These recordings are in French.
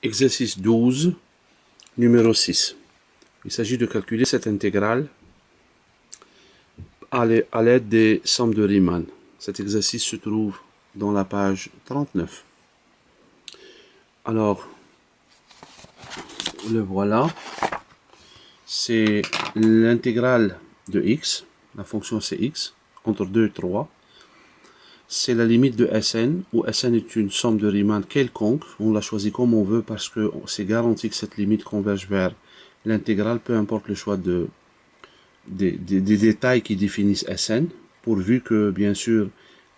Exercice 12, numéro 6. Il s'agit de calculer cette intégrale à l'aide des sommes de Riemann. Cet exercice se trouve dans la page 39. Alors, le voilà. C'est l'intégrale de x, la fonction c'est x, entre 2 et 3. C'est la limite de Sn, où Sn est une somme de Riemann quelconque. On l'a choisi comme on veut parce que c'est garanti que cette limite converge vers l'intégrale, peu importe le choix des détails qui définissent Sn, pourvu que, bien sûr,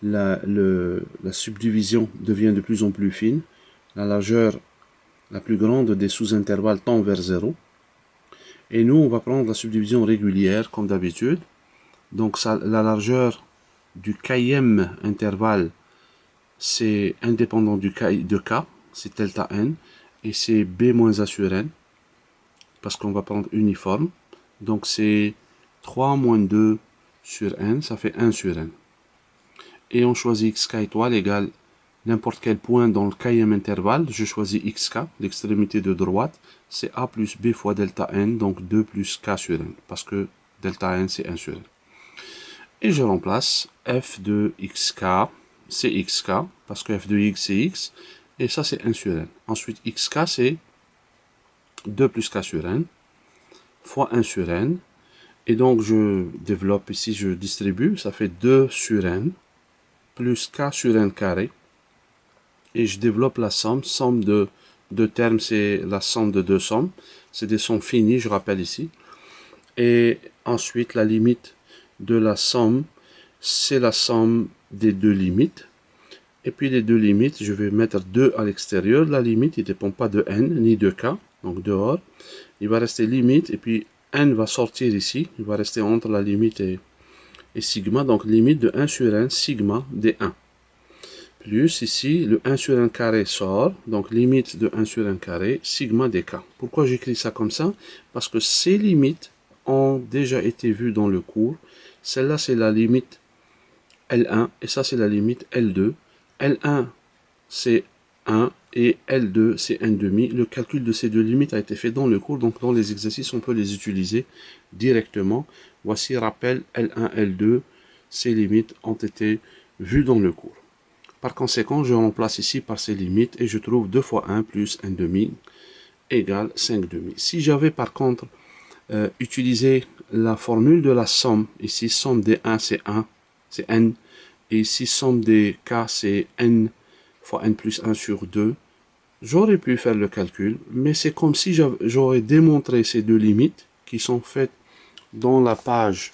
la subdivision devient de plus en plus fine. La largeur la plus grande des sous-intervalles tend vers 0. Et nous, on va prendre la subdivision régulière, comme d'habitude. Donc, la largeur du kème intervalle, c'est indépendant de k, c'est delta n, et c'est b moins a sur n, parce qu'on va prendre uniforme. Donc, c'est 3 moins 2 sur n, ça fait 1 sur n. Et on choisit xk étoile égale n'importe quel point dans le kème intervalle. Je choisis xk, l'extrémité de droite, c'est a plus b fois delta n, donc 2 plus k sur n, parce que delta n c'est 1 sur n. Et je remplace f de xk, c'est xk, parce que f de x c'est x, et ça c'est 1 sur n. Ensuite xk c'est 2 plus k sur n, fois 1 sur n, et donc je développe ici, je distribue, ça fait 2 sur n, plus k sur n carré, et je développe la somme de deux termes, c'est la somme de deux sommes, c'est des sommes finies, je rappelle ici, et ensuite la limite de la somme, c'est la somme des deux limites, et puis les deux limites, je vais mettre 2 à l'extérieur, la limite, il ne dépend pas de n, ni de k, donc dehors, il va rester limite, et puis n va sortir ici, il va rester entre la limite et sigma, donc limite de 1 sur n, sigma des 1. Plus ici, le 1 sur 1 carré sort, donc limite de 1 sur 1 carré, sigma des k. Pourquoi j'écris ça comme ça? Parce que ces limites ont déjà été vues dans le cours. Celle-là, c'est la limite L1, et ça, c'est la limite L2. L1, c'est 1, et L2, c'est 1,5. Le calcul de ces deux limites a été fait dans le cours, donc dans les exercices, on peut les utiliser directement. Voici rappel L1, L2, ces limites ont été vues dans le cours. Par conséquent, je remplace ici par ces limites et je trouve 2 fois 1 plus 1,5 égale 5,5. Si j'avais par contre utilisé la formule de la somme, ici somme des 1 c'est 1, c'est n, et ici somme des k c'est n fois n plus 1 sur 2, j'aurais pu faire le calcul, mais c'est comme si j'aurais démontré ces deux limites qui sont faites dans la page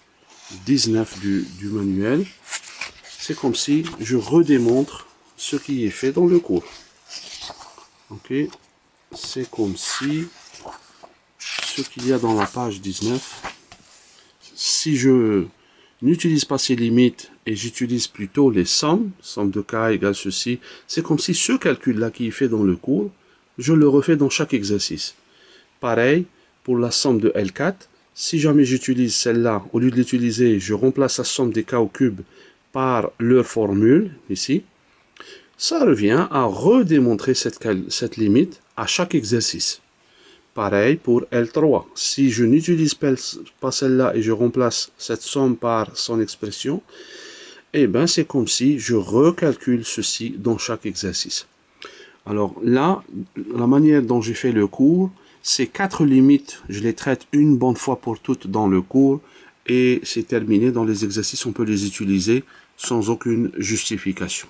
19 du manuel. C'est comme si je redémontre ce qui est fait dans le cours. Ok, c'est comme si ce qu'il y a dans la page 19, si je n'utilise pas ces limites et j'utilise plutôt les sommes, somme de k égale ceci, c'est comme si ce calcul-là qui est fait dans le cours, je le refais dans chaque exercice. Pareil pour la somme de L4, si jamais j'utilise celle-là, au lieu de l'utiliser, je remplace la somme des k au cube par leur formule, ici, ça revient à redémontrer cette limite à chaque exercice. Pareil pour L3. Si je n'utilise pas celle-là et je remplace cette somme par son expression, eh bien c'est comme si je recalcule ceci dans chaque exercice. Alors là, la manière dont j'ai fait le cours, ces 4 limites, je les traite une bonne fois pour toutes dans le cours, et c'est terminé. Dans les exercices, on peut les utiliser sans aucune justification.